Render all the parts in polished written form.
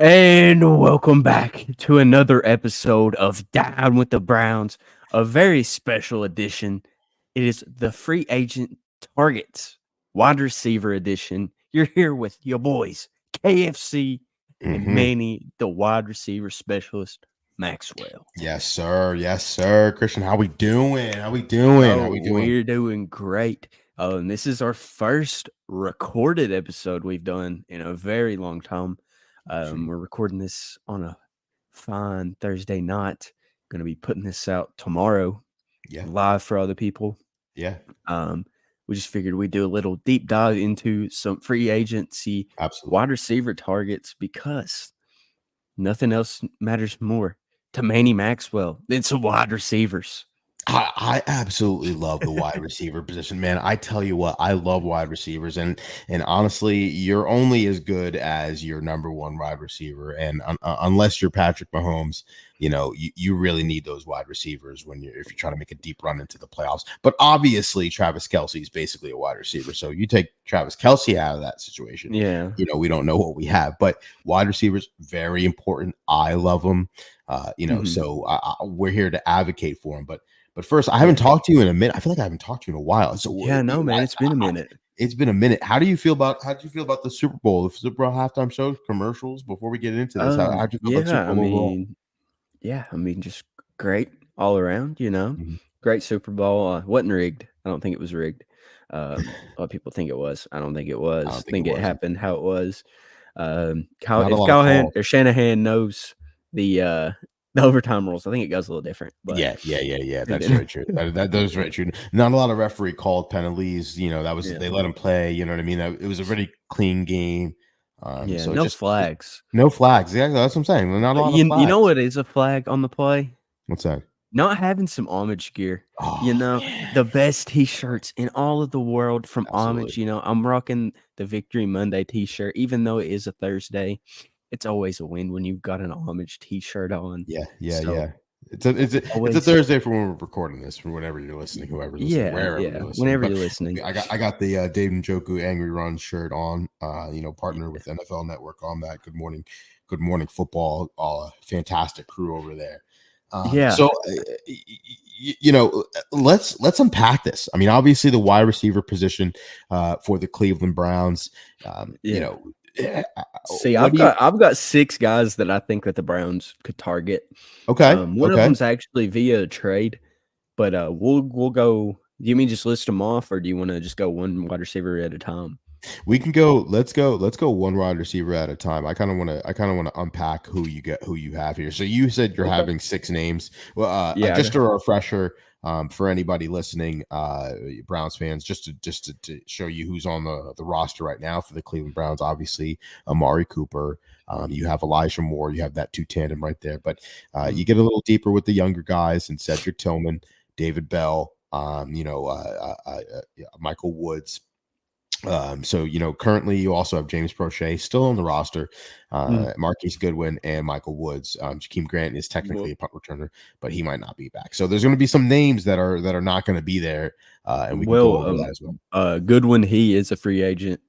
And welcome back to another episode of Down with the Browns, a very special edition. It is the free agent targets wide receiver edition. You're here with your boys, KFC and hmm Manny, the wide receiver specialist, Maxwell. Yes, sir. Yes, sir. Christian, how we doing? How we doing? How Oh, we doing? we're doing great. And this is our first recorded episode we've done in a very long time. We're recording this on a fine Thursday night. Going to be putting this out tomorrow, Yeah, live for other people. yeah, Um, we just figured we'd do a little deep dive into some free agency absolutely. wide receiver targets because nothing else matters more to Manny Maxwell than some wide receivers. I absolutely love the wide receiver position, man. I tell you what, I love wide receivers, and honestly, you're only as good as your number one wide receiver, and unless you're Patrick Mahomes, you really need those wide receivers when if you're trying to make a deep run into the playoffs. But obviously, Travis Kelce is basically a wide receiver, so you take Travis Kelce out of that situation, Yeah. we don't know what we have. But wide receivers very important. I love them, Mhm. so we're here to advocate for them, but first, I haven't Yeah. talked to you in a minute. I feel like I haven't talked to you in a while. So Yeah, no, man, it's been a minute. it's been a minute. How did you feel about the Super Bowl, the Super Bowl halftime show commercials? Before we get into this, how'd you feel about Super Yeah, I Bowl overall? mean, yeah, I mean, just great all around. Mhm. Great Super Bowl. Wasn't rigged. I don't think it was rigged. A lot of people think it was. I don't think it I don't was. think it Think it was. happened how it was. Kyle, Not a if lot of Callahan calls. or Shanahan knows the overtime rules, I think it goes a little different. But Yeah. and That's then very true. That is very true. Not a lot of referee called penalties. That was yeah, they let him play. You know what I mean? It was a really clean game. yeah, So no just flags. no flags. Yeah, that's what I'm saying. Not a But lot of you know flags. what is a flag on the play? What's that? Not having some Homage gear, Oh man, the best T-shirts in all of the world from absolutely. Homage. I'm rocking the Victory Monday T-shirt, even though it is a Thursday. It's always a win when you've got an Homage T-shirt on. So Yeah. It's a always, Thursday for when we're recording this, for whenever you're listening, whoever's listening, wherever yeah. you're listening. Whenever But you're listening, I got the Dave Njoku Angry Run shirt on. Partner with NFL Network on that. Good morning football. Fantastic crew over there. yeah, Let's unpack this. I mean, obviously the wide receiver position for the Cleveland Browns. yeah. Eh, See, what do you? I've got 6 guys that I think that the Browns could target. Okay, One of okay. them's actually via a trade, but we'll go. Do you mean just list them off, or do you want to just go one wide receiver at a time? We can go. Let's go one wide receiver at a time. I kind of want to unpack who you have here. So you said you're Okay. having 6 names. Well, Yeah, just a refresher for anybody listening, Browns fans, just to show you who's on the roster right now for the Cleveland Browns. Obviously, Amari Cooper. You have Elijah Moore. You have that two tandem right there. But you Mhm. get a little deeper with the younger guys and Cedric Tillman, David Bell. Michael Woods. Currently you also have James Prochet still on the roster, Mhm. Marquise Goodwin and Michael Woods. Jakeem Grant is technically Well a punt returner, but he might not be back. So there's going to be some names that are not going to be there, and we can go well, over that as well. Goodwin, he is a free agent.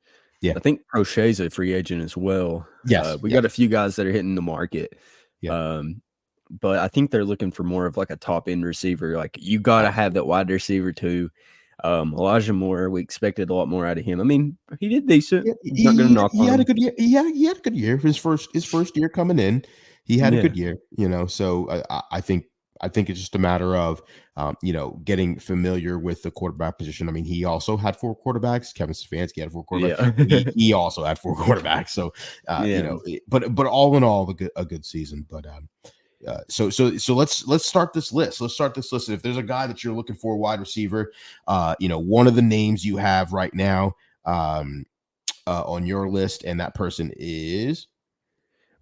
Yeah. I think Crochet's a free agent as well. Yes. We got a Yes. few guys that are hitting the market, Yeah. um, but I think they're looking for more of like a top end receiver. Like you got to have Absolutely. that wide receiver too. Elijah Moore, we expected a lot more out of him. I mean, he did decent. Yeah, Not gonna knock he on had a him. good year. He had a good year. His first year coming in, he had a Yeah, good year. So I think it's just a matter of getting familiar with the quarterback position. I mean, he also had 4 quarterbacks. Kevin Stefanski had 4 quarterbacks. yeah, He also had 4 quarterbacks. So yeah. but all in all, a good season. But so let's start this list. Let's start this list. If there's a guy that you're looking for, wide receiver, one of the names you have right now. On your list, and that person is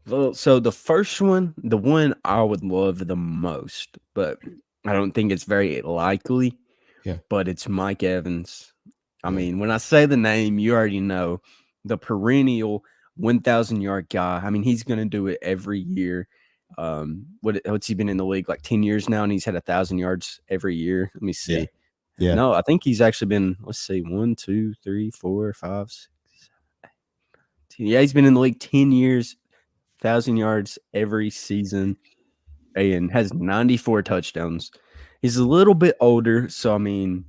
Well, so the first one, the one I would love the most, but I don't think it's very likely, yeah, but it's Mike Evans. I yeah, mean, when I say the name, you already know the perennial 1,000-yard guy. I mean, he's going to do it every year. What's he been in the league like 10 years now, and he's had 1,000 yards every year. Let me yeah, see. yeah. No, I think he's actually been. Let's see, 1, 2, 3, 4, 5, 6. Yeah, he's been in the league 10 years, 1,000 yards every season and has 94 touchdowns. He's a little bit older, so I mean,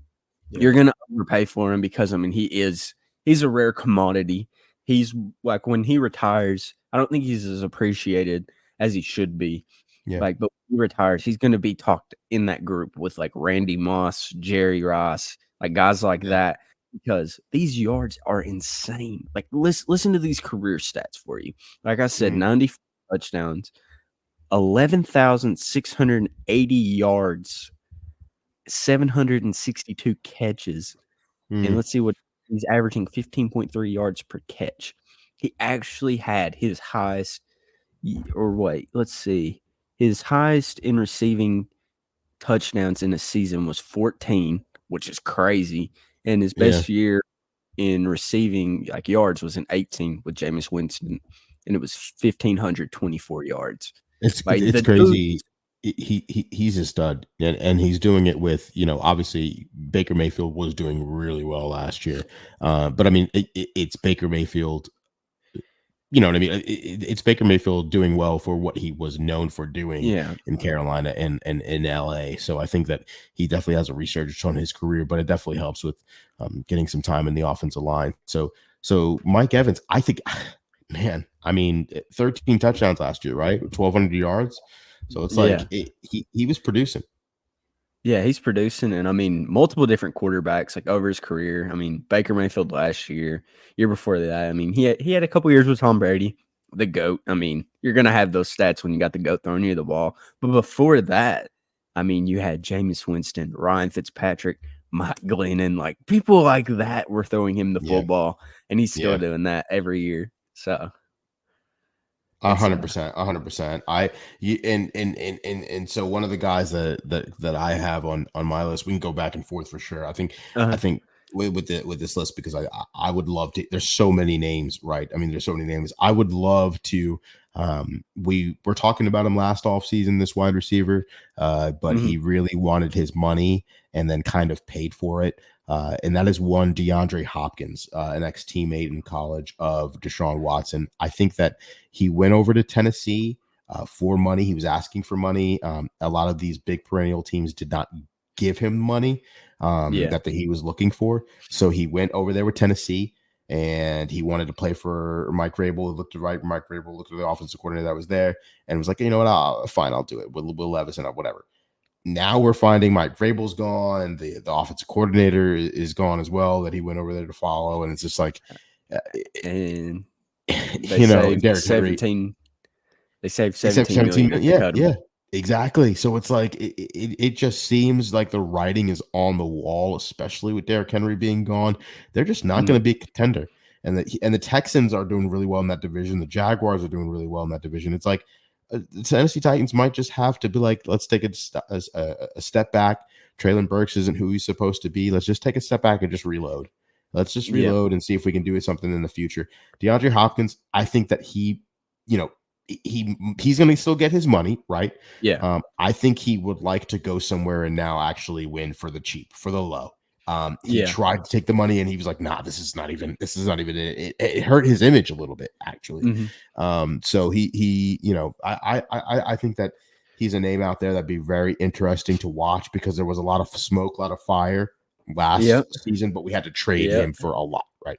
you're gonna overpay for him because I mean he's a rare commodity. He's like when he retires, I don't think he's as appreciated as he should be. Yeah. Like, but when he retires, he's gonna be talked in that group with like Randy Moss, Jerry Rice, like guys like Yeah. that, because these yards are insane. Like listen to these career stats for you. Like I said, 94 touchdowns, 11,680 yards, 762 catches. And let's see what he's averaging 15.3 yards per catch. He actually had his highest, or wait, let's see. His highest in receiving touchdowns in a season was 14, which is crazy. And his Yeah. best year in receiving like yards was in 18 with Jameis Winston, and it was 1,524 yards. Like It's the dude, crazy. He's a stud, and he's doing it with, obviously Baker Mayfield was doing really well last year, but I mean it's Baker Mayfield. You know what I mean? It's Baker Mayfield doing well for what he was known for doing yeah, in Carolina and in LA. So I think that he definitely has a resurgence on his career, but it definitely helps with getting some time in the offensive line. So Mike Evans, I think, man, I mean, 13 touchdowns last year, right? 1,200 yards. So it's like yeah. he was producing. Yeah, he's producing, and I mean, multiple different quarterbacks like over his career. I mean, Baker Mayfield last year before that. I mean, he had a couple years with Tom Brady, the GOAT. I mean, you're gonna have those stats when you got the GOAT throwing you the ball. But before that, I mean, you had Jameis Winston, Ryan Fitzpatrick, Mike Glennon, like people like that were throwing him the Yeah, football, and he's still yeah. doing that every year. So A it's hundred percent, 100%. And so one of the guys that I have on my list, we can go back and forth for sure. I uh, think with this list, because I would love to. There's so many names, right? I mean, there's so many names. I would love to. We were talking about him last offseason, this wide receiver, but mhm, he really wanted his money and then kind of paid for it. And that is one DeAndre Hopkins, an ex-teammate in college of Deshaun Watson. I think that he went over to Tennessee for money. He was asking for money. A lot of these big perennial teams did not give him money yeah, that he was looking for. So he went over there with Tennessee, and he wanted to play for Mike Vrabel. Looked at right. Mike Vrabel looked at the offensive coordinator that was there and was like, you know what, fine, I'll do it. Will Levis and whatever. Now we're finding Mike Vrabel's gone. The offensive coordinator is gone as well, that he went over there to follow. And it's just like, and they saved Derrick Henry, 17. They saved except 17 17 million million. not to Yeah, cut him. yeah, exactly. So it's like, it just seems like the writing is on the wall, especially with Derrick Henry being gone. They're just not going Mhm. to be a contender. And the Texans are doing really well in that division. The Jaguars are doing really well in that division. It's like, the Tennessee Titans might just have to be like, let's take a step back. Traylon Burks isn't who he's supposed to be. Let's just take a step back and just reload. Let's just Yeah, reload and see if we can do something in the future. DeAndre Hopkins, I think that you know, he's going to still get his money, right? yeah, I think he would like to go somewhere and now actually win for the cheap, for the low. He yeah. tried to take the money and he was like, nah, this is not even it. It hurt his image a little bit, actually. Mhm. So I think that he's a name out there that'd be very interesting to watch, because there was a lot of smoke, a lot of fire last Yep, season, but we had to trade yep. him for a lot, right?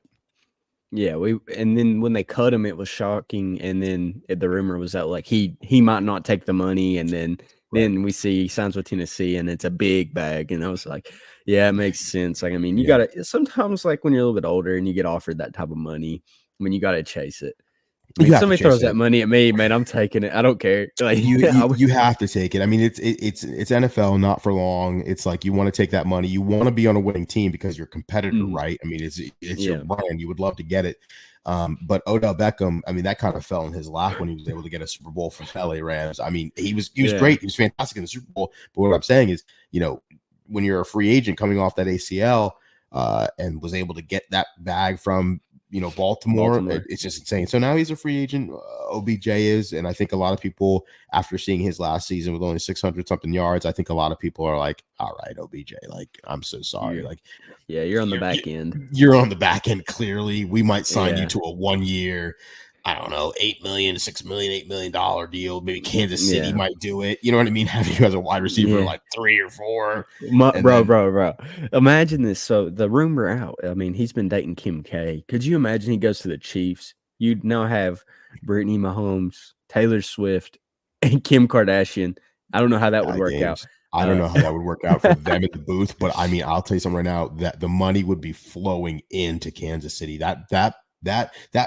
Yeah, and then when they cut him, it was shocking, and then the rumor was that, like, he might not take the money, and then Right. we see he signs with Tennessee, and it's a big bag, and I was like, "Yeah, it makes sense." Like, I mean, you Yeah. gotta sometimes, like, when you're a little bit older and you get offered that type of money, I mean, you gotta chase it. I mean, You if have to somebody chase throws it. that money at me, man, I'm taking it. I don't care. Like, You I you would you have to take it. I mean, it's NFL, not for long. It's like, you want to take that money. You want to be on a winning team because you're a competitor, mhm, right? I mean, it's your yeah, brand. You would love to get it. But Odell Beckham, I mean, that kind of fell in his lap when he was able to get a Super Bowl for the LA Rams. I mean, he was yeah, great. He was fantastic in the Super Bowl. But what I'm saying is, when you're a free agent coming off that ACL, and was able to get that bag from Baltimore, Baltimore. it's just insane. So now he's a free agent. OBJ is, and I think a lot of people, after seeing his last season with only 600 something yards, I think a lot of people are like, all right, OBJ, like, I'm so sorry, You're like, yeah, you're on the you're, back end. you're on the back end. Clearly, we might sign you Yeah, to a 1 year. I don't know, 8 million, 6 million, $8 million deal. Maybe Kansas City Yeah. might do it. You know what I mean? Have you as a wide receiver Yeah. like 3 or 4, and Bro, then bro, bro. Imagine this. So the rumor out. I mean, he's been dating Kim K. Could you imagine he goes to the Chiefs? You'd now have Brittany Mahomes, Taylor Swift, and Kim Kardashian. I don't know how that would work out. James. I don't Uh, know how that would work out for them in the booth, but I mean, I'll tell you something right now that the money would be flowing into Kansas City. That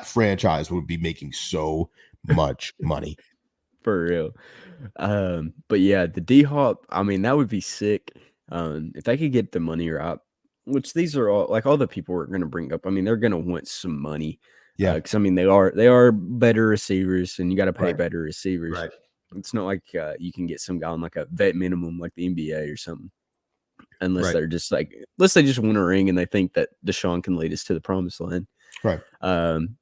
franchise would be making so much money. for real. But yeah, the D Hop, I mean, that would be sick. If they could get the money right, which these are all like all the people we're gonna bring up. I mean, they're gonna want some money. Yeah. Because I mean they are better receivers and you gotta pay Right. better receivers. Right. It's not like you can get some guy on like a vet minimum like the NBA or something. Unless Right. they're just like unless they just win a ring and they think that Deshaun can lead us to the promised land. Right. Um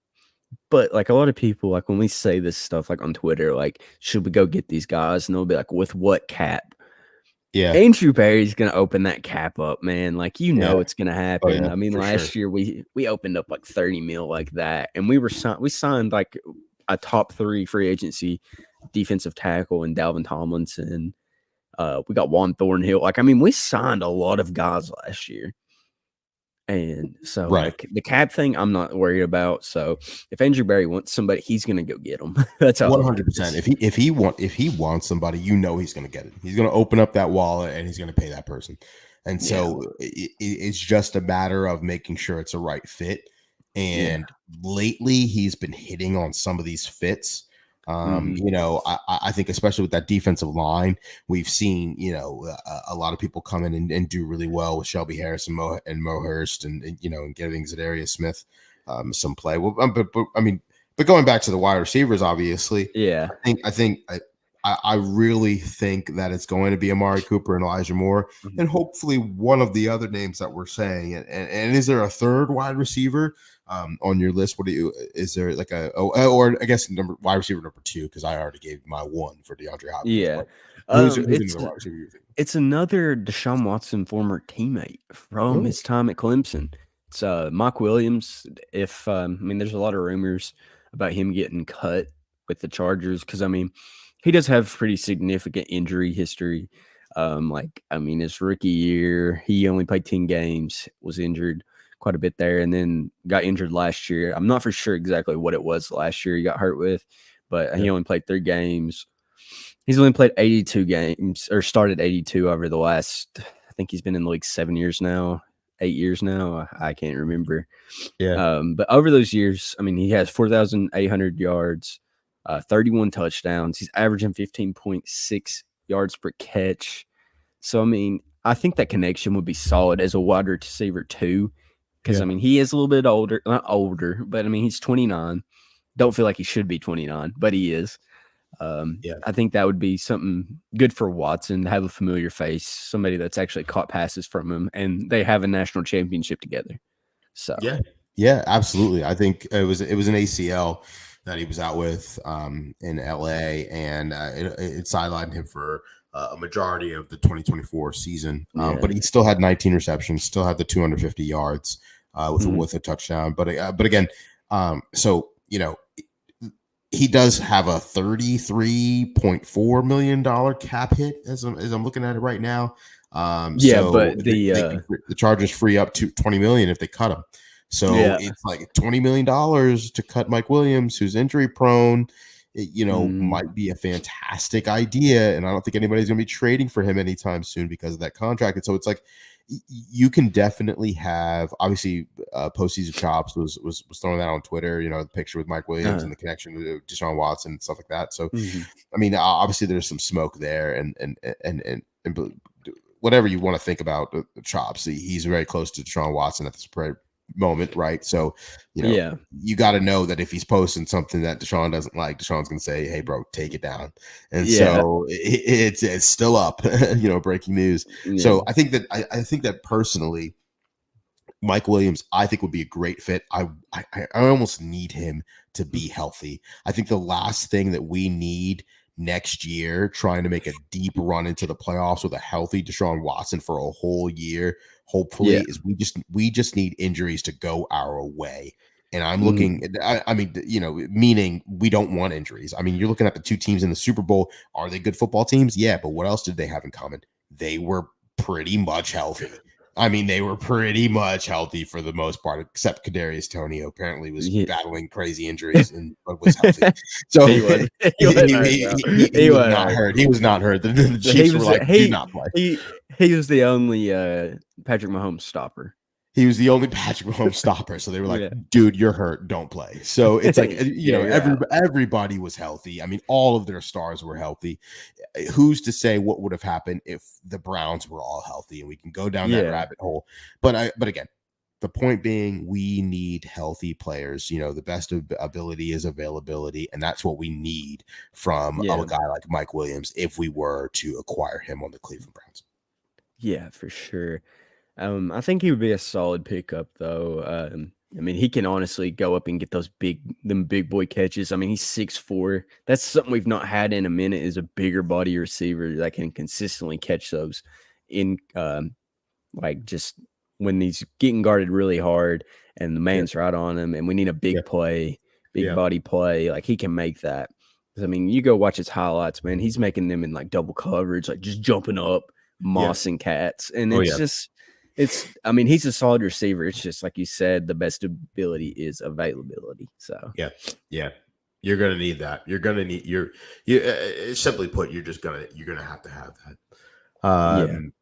but like a lot of people, like when we say this stuff like on Twitter, like, should we go get these guys? And they'll be like, with what cap? Yeah. Andrew Berry's gonna open that cap up, man. Like Yeah. it's gonna Oh happen. yeah, I mean, for sure. last year we opened up like 30 mil like that, and we signed like a top 3 free agency defensive tackle in Dalvin Tomlinson. We got Juan Thornhill. Like, I mean, we signed a lot of guys last year. And so, Right. like the cap thing, I'm not worried about. So, if Andrew Berry wants somebody, he's gonna go get them. That's how I look at 100%. this. If he wants somebody, he's going to get it. He's going to open up that wallet and he's going to pay that person. And Yeah, so it's just a matter of making sure it's a right fit. yeah, And lately, he's been hitting on some of these fits. hmm I think especially with that defensive line, we've seen a lot of people come in and do really well with Shelby Harris and Mo Hurst and getting Zadarius Smith some play. Well, but going back to the wide receivers, obviously, yeah, I really think that it's going to be Amari Cooper and Elijah Moore, mhm. and hopefully one of the other names that we're saying. And is there a third wide receiver on your list? Is there like or I guess wide receiver number 2, because I already gave my one for DeAndre Hopkins. Yeah. But who's It's another wide receiver you think? it's another Deshaun Watson former teammate from Oh, his time at Clemson. It's Mike Williams. If I mean, there's a lot of rumors about him getting cut with the Chargers because I mean, he does have pretty significant injury history. Like I mean, his rookie year, he only played 10 games, was injured quite a bit there, and then got injured last year. I'm not for sure exactly what it was last year he got hurt with, but yeah, he only played 3 games. He's only played 82 games or started 82 over the last, I think he's been in the league 7 years now, 8 years now. I can't remember. yeah, But over those years, I mean, he has 4,800 yards, 31 touchdowns. He's averaging 15.6 yards per catch. So, I mean, I think that connection would be solid as a wide receiver too. Because, yeah, I mean, he is a little bit older, not older, but I mean, he's 29. Don't feel like he should be 29, but he is. yeah. I think that would be something good for Watson to have a familiar face, somebody that's actually caught passes from him, and they have a national championship together. So, Yeah, yeah, absolutely. I think it was an ACL that he was out with in LA, and it sidelined him for a majority of the 2024 season. yeah. But he still had 19 receptions, still had the 250 yards with Mhm. with a touchdown. But again, so he does have a $33.4 million cap hit as I'm looking at it right now. Yeah, So but the the Chargers free up to 20 million if they cut him. So yeah. it's like $20 million to cut Mike Williams, who's injury prone. Mm, Might be a fantastic idea, and I don't think anybody's going to be trading for him anytime soon because of that contract. And so it's like you can definitely have obviously postseason chops was throwing that on Twitter. The picture with Mike Williams uh, and the connection to Deshaun Watson and stuff like that. So mhm. I mean, obviously there's some smoke there, and whatever you want to think about the chops, he's very close to Deshaun Watson at this moment, right? So, Yeah. you got to know that if he's posting something that Deshaun doesn't like, Deshaun's going to say, "Hey, bro, take it down." And Yeah. so it's still up, breaking news. Yeah. So I think that personally, Mike Williams, I think would be a great fit. I almost need him to be healthy. I think the last thing that we need next year, trying to make a deep run into the playoffs with a healthy Deshaun Watson for a whole year, Yeah. hopefully, is we just need injuries to go our way. And I'm looking, I mean, meaning we don't want injuries. I mean, you're looking at the two teams in the Super Bowl. Are they good football teams? Yeah, but what else did they have in common? They were pretty much healthy. I mean, they were pretty much healthy for the most part, except Kadarius Toney apparently was battling crazy injuries but was healthy. So he was hurt, bro. he was not hurt. He was not hurt. The Chiefs were like, do not play. He was the only Patrick Mahomes stopper. He was the only Patrick Mahomes stopper. So they were like, dude, you're hurt. Don't play. So it's like, everybody was healthy. I mean, all of their stars were healthy. Who's to say what would have happened if the Browns were all healthy? And we can go down that rabbit hole. But again, the point being, we need healthy players. The best ability is availability. And that's what we need from a guy like Mike Williams if we were to acquire him on the Cleveland Browns. Yeah, for sure. I think he would be a solid pickup, though. I mean, he can honestly go up and get them big boy catches. I mean, he's 6'4". That's something we've not had in a minute, is a bigger body receiver that can consistently catch those in like just when he's getting guarded really hard and the man's right on him, and we need a big play, body play. Like, he can make that. I mean, you go watch his highlights, man. He's making them in like double coverage, like just jumping up, mossing cats, and I mean, he's a solid receiver. It's just like you said, the best ability is availability. So yeah, you're gonna need that. You're gonna need simply put, you're gonna have to have that.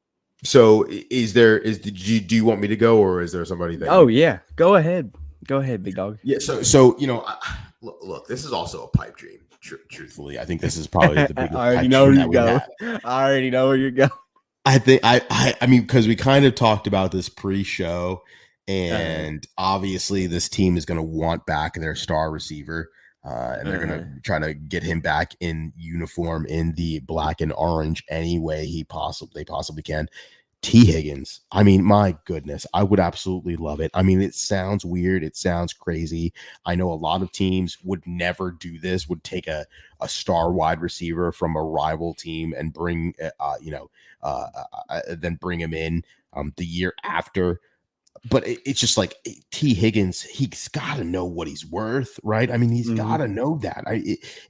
So do you want me to go, or is there somebody that? Go ahead, big dog. Yeah. So look, this is also a pipe dream. Truthfully, I think this is probably the biggest. I already know where you go. I already know where you're going. I think I mean, because we kind of talked about this pre-show, and obviously this team is going to want back their star receiver, and they're going to try to get him back in uniform in the black and orange any way they possibly can. T. Higgins. I mean, my goodness, I would absolutely love it. I mean, it sounds weird. It sounds crazy. I know a lot of teams would never do this, would take a star wide receiver from a rival team and bring, then bring him in the year after. But it's just like T. Higgins, he's got to know what he's worth, right? I mean, he's got to know that.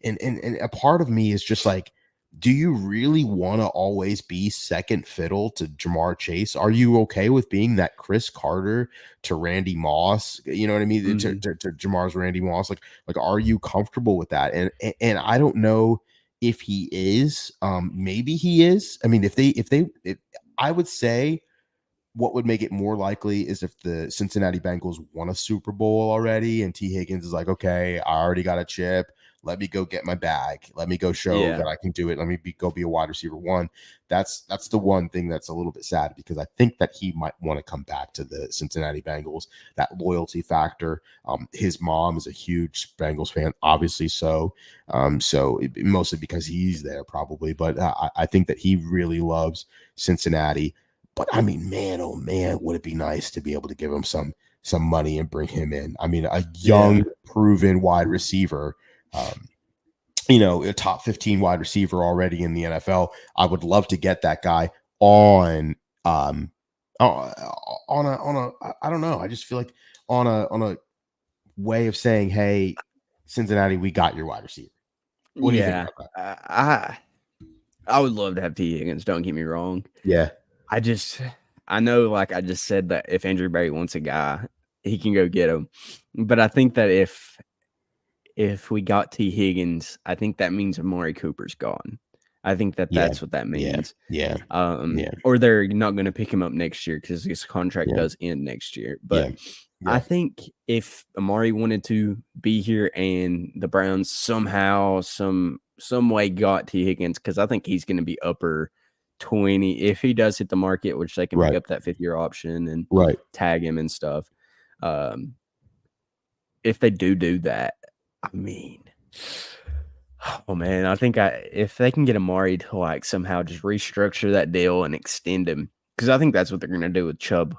And a part of me is just like, do you really want to always be second fiddle to Jamar Chase? Are you okay with being that Chris Carter to Randy Moss? You know what I mean? To Jamar's Randy Moss. Like, are you comfortable with that? And I don't know if he is. Maybe he is. I mean, if I would say what would make it more likely is if the Cincinnati Bengals won a Super Bowl already and T. Higgins is like, okay, I already got a chip. Let me go get my bag. Let me go show that I can do it. Let me go be a wide receiver one. That's the one thing that's a little bit sad, because I think that he might want to come back to the Cincinnati Bengals. That loyalty factor. His mom is a huge Bengals fan, obviously so. Mostly because he's there probably, but I think that he really loves Cincinnati. But I mean, man, oh man, would it be nice to be able to give him some money and bring him in? I mean, a young, proven wide receiver. A top 15 wide receiver already in the NFL. I would love to get that guy on I don't know. I just feel like on a way of saying, hey, Cincinnati, we got your wide receiver. What do you think about that? I would love to have T. Higgins. Don't get me wrong. Yeah. I know, like I just said, that if Andrew Berry wants a guy, he can go get him. But I think that if we got T. Higgins, I think that means Amari Cooper's gone. I think that's what that means. Yeah. Or they're not going to pick him up next year because his contract does end next year. But I think if Amari wanted to be here and the Browns somehow, some way got T. Higgins, because I think he's going to be upper 20 if he does hit the market, which they can pick up that 5th-year option and tag him and stuff. If they do that, I mean, oh man, I think if they can get Amari to like somehow just restructure that deal and extend him, because I think that's what they're going to do with Chubb,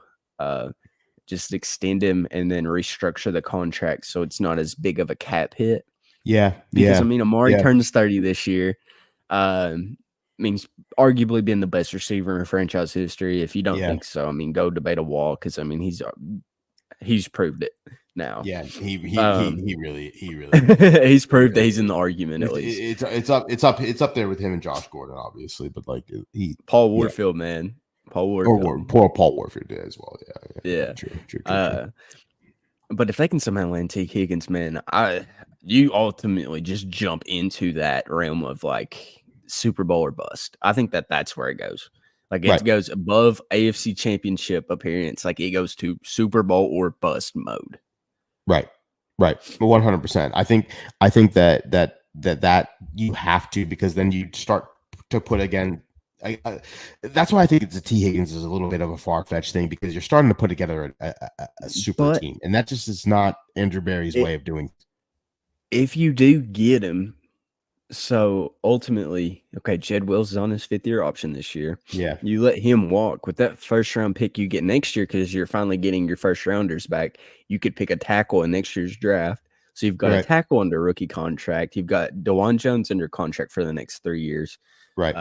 just extend him and then restructure the contract so it's not as big of a cap hit. Yeah, because I mean, Amari turns 30 this year. Means arguably been the best receiver in franchise history. If you don't think so, I mean, go debate a wall, because I mean, he's he's proved it now. Yeah, he really He's proved that he's in the argument at least. It's up there with him and Josh Gordon, obviously, but like Paul Warfield, man. Paul Warfield. Poor Paul Warfield did as well. Yeah. True. But if they can somehow land T. Higgins, man, you ultimately just jump into that realm of like Super Bowl or bust. I think that's where it goes. Like it goes above AFC Championship appearance, like it goes to Super Bowl or bust mode. Right. 100%. I think that you have to, because then you start to put again. That's why I think it's a T. Higgins is a little bit of a far-fetched thing, because you're starting to put together a super team, and that just is not Andrew Berry's way of doing. If you do get him, so ultimately, okay, Jed Wills is on his 5th-year option this year. Yeah, you let him walk with that first-round pick you get next year, because you're finally getting your first-rounders back. You could pick a tackle in next year's draft. So you've got a tackle under rookie contract. You've got DeJuan Jones under contract for the next 3 years. Right.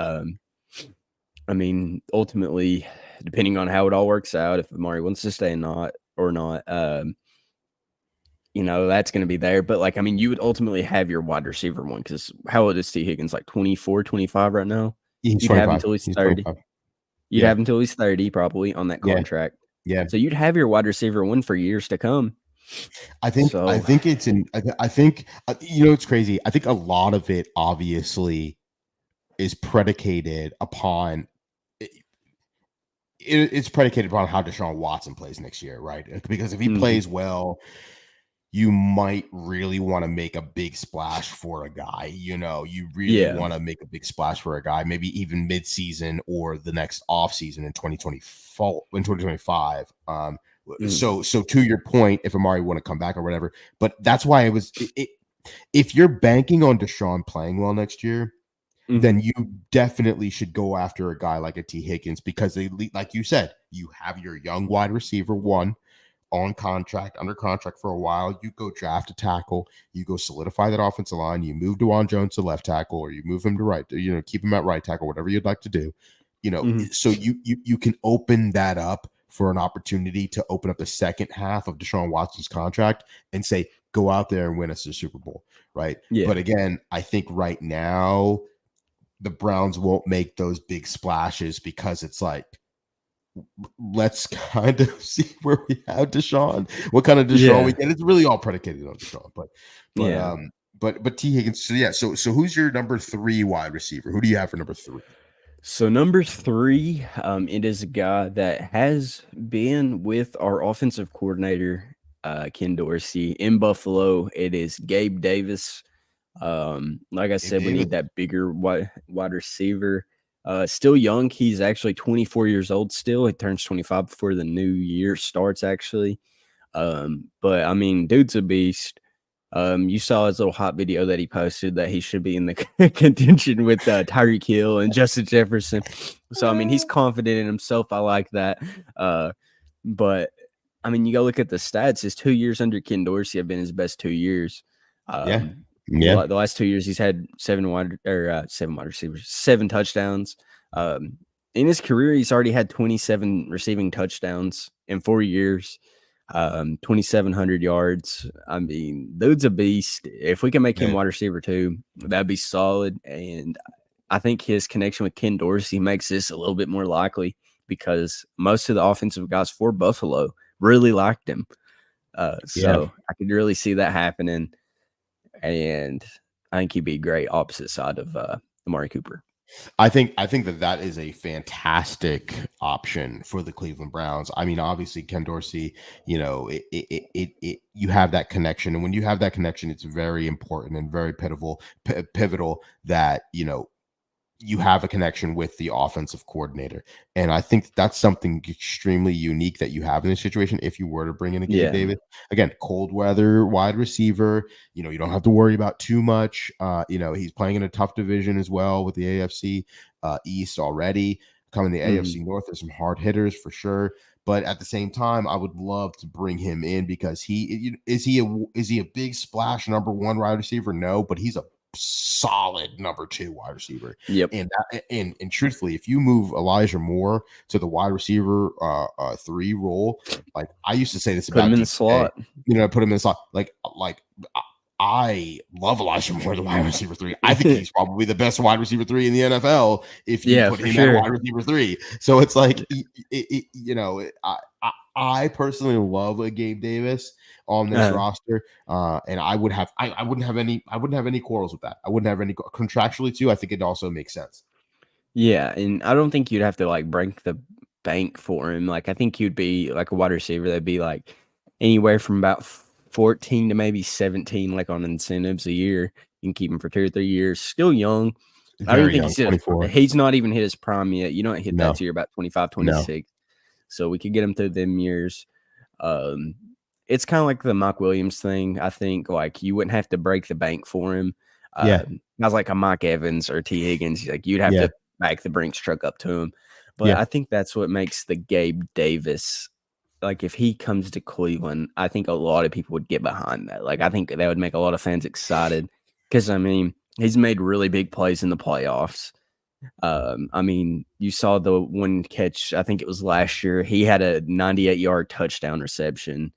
I mean, ultimately, depending on how it all works out, if Amari wants to stay or not, that's going to be there. But, like, I mean, you would ultimately have your wide receiver one, because how old is T. Higgins? Like 24, 25 right now? He's you'd 25. have until he's 30. You'd have until he's 30 probably on that contract. Yeah. So you'd have your wide receiver one for years to come. I think it's it's crazy. I think a lot of it obviously is predicated upon it's predicated upon how Deshaun Watson plays next year, right? Because if he plays well, you might really want to make a big splash for a guy. You really want to make a big splash for a guy, maybe even mid-season or the next off season in 2025. So to your point, if Amari want to come back or whatever, but that's why if you're banking on Deshaun playing well next year, then you definitely should go after a guy like a T. Higgins, because like you said, you have your young wide receiver one on contract, under contract for a while. You go draft a tackle, you go solidify that offensive line, you move DeJuan Jones to left tackle, or you move him to right, keep him at right tackle, whatever you'd like to do. So you can open that up for an opportunity to open up the second half of Deshaun Watson's contract and say, go out there and win us the Super Bowl, right? Yeah. But again, I think right now the Browns won't make those big splashes, because it's like, let's kind of see where we have Deshaun, what kind of Deshaun we get. It's really all predicated on Deshaun, but T. Higgins. So who's your number 3 wide receiver? Who do you have for number 3? So number 3, it is a guy that has been with our offensive coordinator, Ken Dorsey, in Buffalo. It is Gabe Davis. Like I said, we need that bigger wide receiver. Still young. He's actually 24 years old still. He turns 25 before the new year starts, actually. But I mean, dude's a beast. You saw his little hot video that he posted that he should be in the contention with Tyreek Hill and Justin Jefferson. So, I mean, he's confident in himself. I like that. But I mean, you go look at the stats. His 2 years under Ken Dorsey have been his best 2 years. The last 2 years, he's had 7 wide receivers, 7 touchdowns. In his career, he's already had 27 receiving touchdowns in 4 years, 2,700 yards. I mean, dude's a beast. If we can make him wide receiver 2, that'd be solid. And I think his connection with Ken Dorsey makes this a little bit more likely, because most of the offensive guys for Buffalo really liked him. So I could really see that happening. And I think he'd be great opposite side of Amari Cooper. I think that is a fantastic option for the Cleveland Browns. I mean, obviously Ken Dorsey, you have that connection, and when you have that connection, it's very important and very pivotal that you have a connection with the offensive coordinator. And I think that's something extremely unique that you have in this situation. If you were to bring in a Gabe Davis, again, cold weather wide receiver, you don't have to worry about too much. He's playing in a tough division as well with the AFC East already. Coming the AFC North, there's some hard hitters for sure. But at the same time, I would love to bring him in, because is he a big splash number 1 wide receiver? No, but he's a solid number 2 wide receiver. Yep. And truthfully, if you move Elijah Moore to the wide receiver 3 role, like I used to say this Put about him in the DK, slot. put him in the slot. Like I love Elijah Moore, the wide receiver 3. I think he's probably the best wide receiver 3 in the NFL if you put him at wide receiver 3. So it's like, I personally love a Gabe Davis on this roster, and I wouldn't have any quarrels with that. I wouldn't have any contractually too. I think it also makes sense. Yeah, and I don't think you'd have to like break the bank for him. Like I think you'd be like a wide receiver that'd be like anywhere from about 14 to maybe 17, like on incentives a year. You can keep him for 2 or 3 years. Still young. I don't think he's not even hit his prime yet. You don't hit that till you're about 25, 26. No. So we could get him through them years. It's kind of like the Mike Williams thing. I think like you wouldn't have to break the bank for him. I was like a Mike Evans or T. Higgins. Like you'd have to back the Brinks truck up to him. But I think that's what makes the Gabe Davis. Like if he comes to Cleveland, I think a lot of people would get behind that. Like I think that would make a lot of fans excited because I mean he's made really big plays in the playoffs. I mean you saw the one catch. I think it was last year. He had a 98-yard touchdown reception.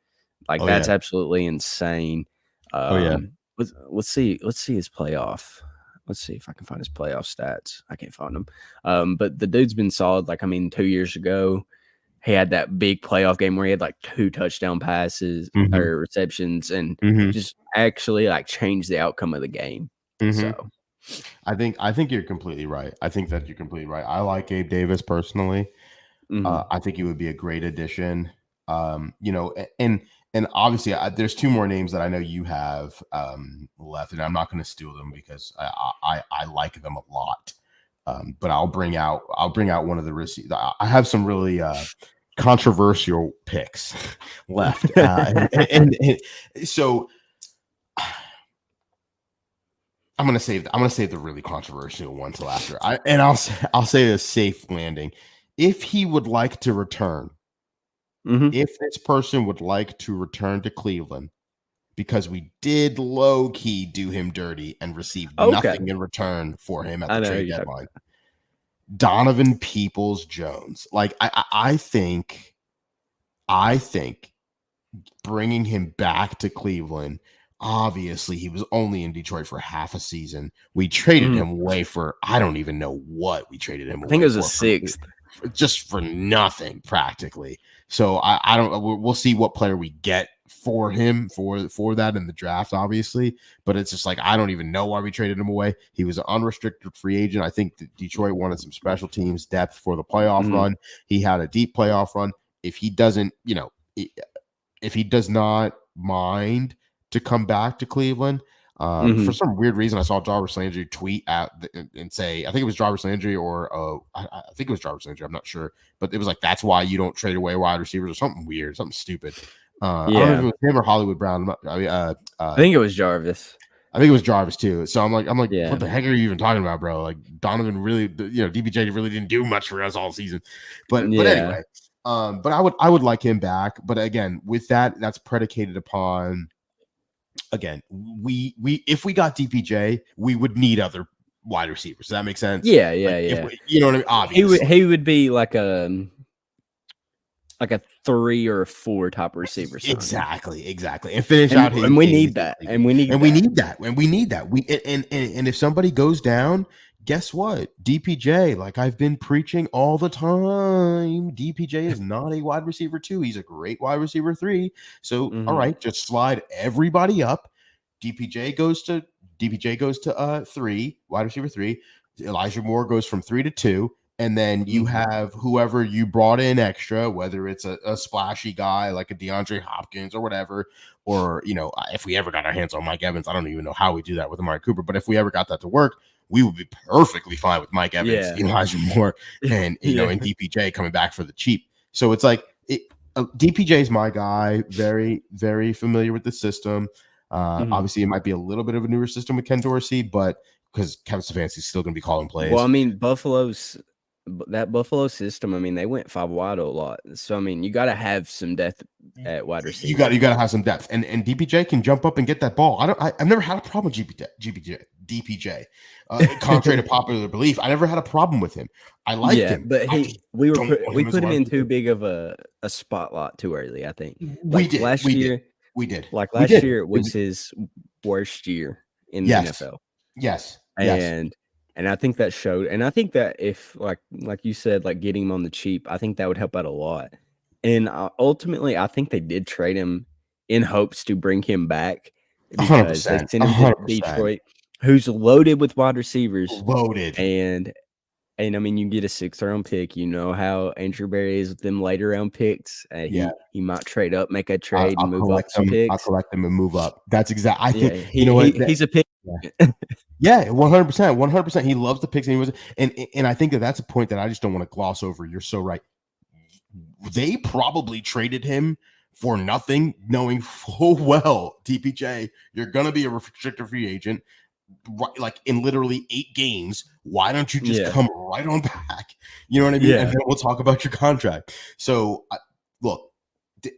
Like that's absolutely insane. Let's see his playoff. Let's see if I can find his playoff stats. I can't find them. But the dude's been solid. Like I mean, 2 years ago. He had that big playoff game where he had like 2 touchdown passes or receptions and just actually like changed the outcome of the game. So I think you're completely right. I think that you're completely right. I like Gabe Davis personally. I think he would be a great addition. And obviously there's 2 more names that I know you have left, and I'm not going to steal them because I like them a lot. But I'll bring out one of the receivers. I have some really controversial picks left, and so I'm gonna save the really controversial one till after. I'll say a safe landing. If he would like to return, if this person would like to return to Cleveland, because we did low key do him dirty and receive nothing in return for him at the trade deadline. Donovan Peoples-Jones. Like I think bringing him back to Cleveland, obviously he was only in Detroit for half a season. We traded him away for, I don't even know what we traded him away for. I think it was a 6th. Just for nothing practically. So I don't, we'll see what player we get for him for that in the draft, obviously, but it's just like I don't even know why we traded him away. He was an unrestricted free agent. I think that Detroit wanted some special teams depth for the playoff run. He had a deep playoff run. If he doesn't, if he does not mind to come back to Cleveland, for some weird reason, I saw Jarvis Landry tweet out and say, I think it was Jarvis Landry or I think it was Jarvis Landry. I'm not sure, but it was like, that's why you don't trade away wide receivers or something weird, something stupid. I don't know if it was him or Hollywood Brown. I think it was Jarvis. I think it was Jarvis too. So I'm like, what the heck are you even talking about, bro? Like Donovan really, DBJ really didn't do much for us all season. But anyway, but I would like him back. But again, with that's predicated upon, again, we if we got DPJ, we would need other wide receivers. Does that make sense? Yeah. You know what I mean? Obviously, he would be like a 3 or a 4 top receiver. Exactly. And finish out his. And we need that. And we need that. And if somebody goes down, guess what? DPJ, like I've been preaching all the time, DPJ is not a wide receiver 2. He's a great wide receiver 3. So, all right, just slide everybody up. DPJ goes to 3, wide receiver 3. Elijah Moore goes from 3 to 2. And then you have whoever you brought in extra, whether it's a splashy guy like a DeAndre Hopkins or whatever, or, if we ever got our hands on Mike Evans, I don't even know how we do that with Amari Cooper, but if we ever got that to work, we would be perfectly fine with Mike Evans, Elijah Moore, and, and DPJ coming back for the cheap. So it's like, DPJ is my guy, very, very familiar with the system. Obviously, it might be a little bit of a newer system with Ken Dorsey, but because Kevin Stefanski's still going to be calling plays. Well, I mean, that Buffalo system, I mean, they went 5 wide a lot. So, I mean, you got to have some depth at wide receiver. You got to have some depth. And DPJ can jump up and get that ball. I've never had a problem with DPJ. Contrary to popular belief, I never had a problem with him. I liked him. But we put him in as too big of a spotlight too early, I think. we did. Last We year, did. We did. like We last did. year, it was his worst year in the Yes. NFL. Yes. And I think that showed. And I think that if like you said, like getting him on the cheap, I think that would help out a lot. And ultimately, I think they did trade him in hopes to bring him back because they 100%. sent him to 100%. Detroit, who's loaded with wide receivers. Loaded. And I mean, you get a 6th round pick. You know how Andrew Berry is with them later round picks. He might trade up, make a trade, and move up some picks. I'll collect them and move up. That's exactly. I think he's a pick. Yeah, 100%, 100%. He loves the picks, and I think that's a point that I just don't want to gloss over. You're so right. They probably traded him for nothing, knowing full well, DPJ, you're gonna be a restricted free agent, right, like in literally 8 games. Why don't you just come right on back? You know what I mean? Yeah. And then we'll talk about your contract. So, look,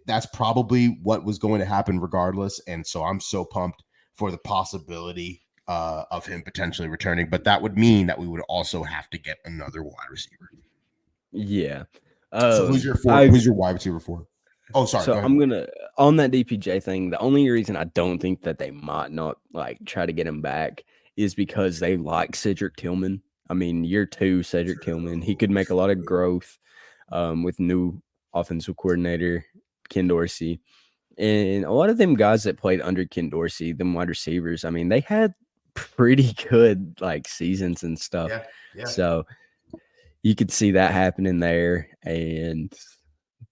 that's probably what was going to happen regardless. And so I'm so pumped for the possibility of him potentially returning. But that would mean that we would also have to get another wide receiver. Yeah. So who's your wide receiver for? Oh, sorry. So I'm gonna on that DPJ thing. The only reason I don't think that they might not like try to get him back is because they like Cedric Tillman. I mean, year 2, Cedric Tillman. He could make a lot of growth with new offensive coordinator Ken Dorsey, and a lot of them guys that played under Ken Dorsey, them wide receivers. I mean, they had pretty good like seasons and stuff. Yeah. So you could see that happening there,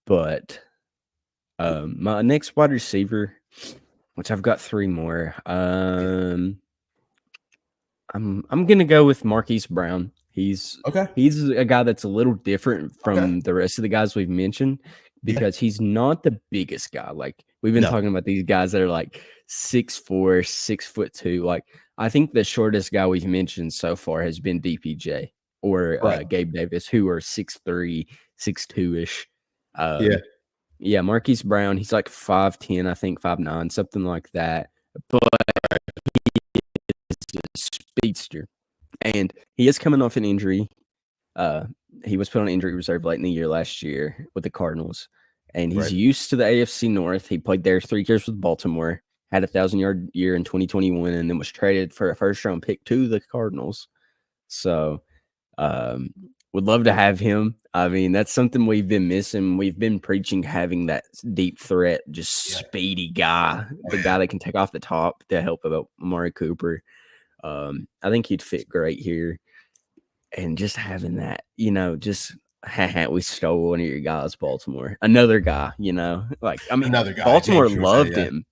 but my next wide receiver, which I've got 3 more. I'm gonna go with Marquise Brown. He's a guy that's a little different from the rest of the guys we've mentioned because he's not the biggest guy. Like we've been talking about these guys that are like 6'4", 6'2". Like I think the shortest guy we've mentioned so far has been DPJ or Gabe Davis, who are 6'3", 6'2"-ish. Yeah, Marquise Brown, he's like 5'10", I think 5'9", something like that. But he is a speedster. And he is coming off an injury. He was put on injury reserve late in the year last year with the Cardinals. And he's used to the AFC North. He played there 3 years with Baltimore, had a 1,000-yard year in 2021, and then was traded for a first-round pick to the Cardinals. So would love to have him. I mean, that's something we've been missing. We've been preaching having that deep threat, just speedy guy, the guy that can take off the top to help about Amari Cooper. I think he'd fit great here. And just having that, just we stole one of your guys, Baltimore. Another guy, like I mean, another guy. Baltimore loved him.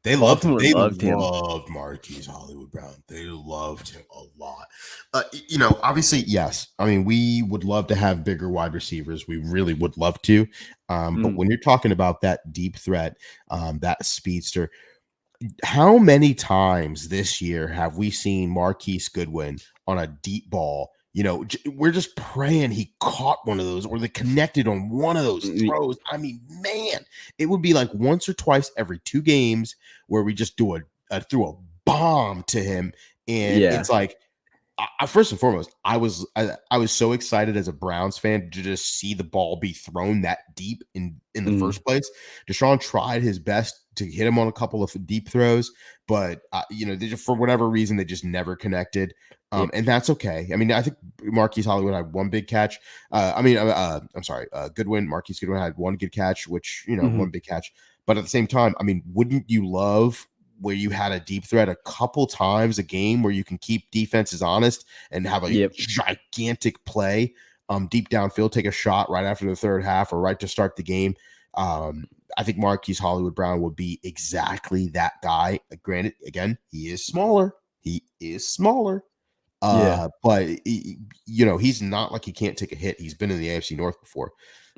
They loved him. They loved him. Loved Marquise Hollywood Brown. They loved him a lot. Obviously, yes. I mean, we would love to have bigger wide receivers. We really would love to. But when you're talking about that deep threat, that speedster, how many times this year have we seen Marquise Goodwin on a deep ball? We're just praying he caught one of those or they connected on one of those throws. I mean, man, it would be like once or twice every 2 games where we just threw a bomb to him. And it's like, first and foremost, I was so excited as a Browns fan to just see the ball be thrown that deep in the first place. Deshaun tried his best to hit him on a couple of deep throws, but they just, for whatever reason, they just never connected. And that's okay. I mean, I think Marquise Hollywood had 1 big catch. Goodwin, Marquise Goodwin had 1 good catch, which, 1 big catch. But at the same time, I mean, wouldn't you love where you had a deep threat a couple times a game where you can keep defenses honest and have a gigantic play deep downfield, take a shot right after the third half or right to start the game? I think Marquise Hollywood Brown would be exactly that guy. Granted, again, he is smaller. But he's not like he can't take a hit. He's been in the AFC North before,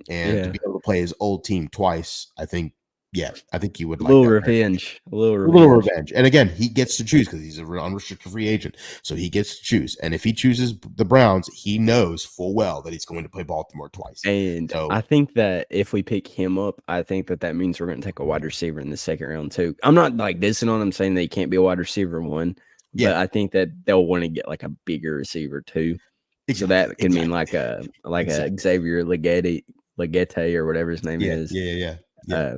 and to be able to play his old team twice, I think you would like a little revenge. And again, he gets to choose because he's an unrestricted free agent, so he gets to choose. And if he chooses the Browns, he knows full well that he's going to play Baltimore twice. And so, I think that if we pick him up, I think that means we're going to take a wide receiver in the 2nd round too. I'm not like dissing on him saying that he can't be a wide receiver 1, but I think that they'll want to get like a bigger receiver too. So that could mean like a Xavier Legette or whatever his name is. Yeah.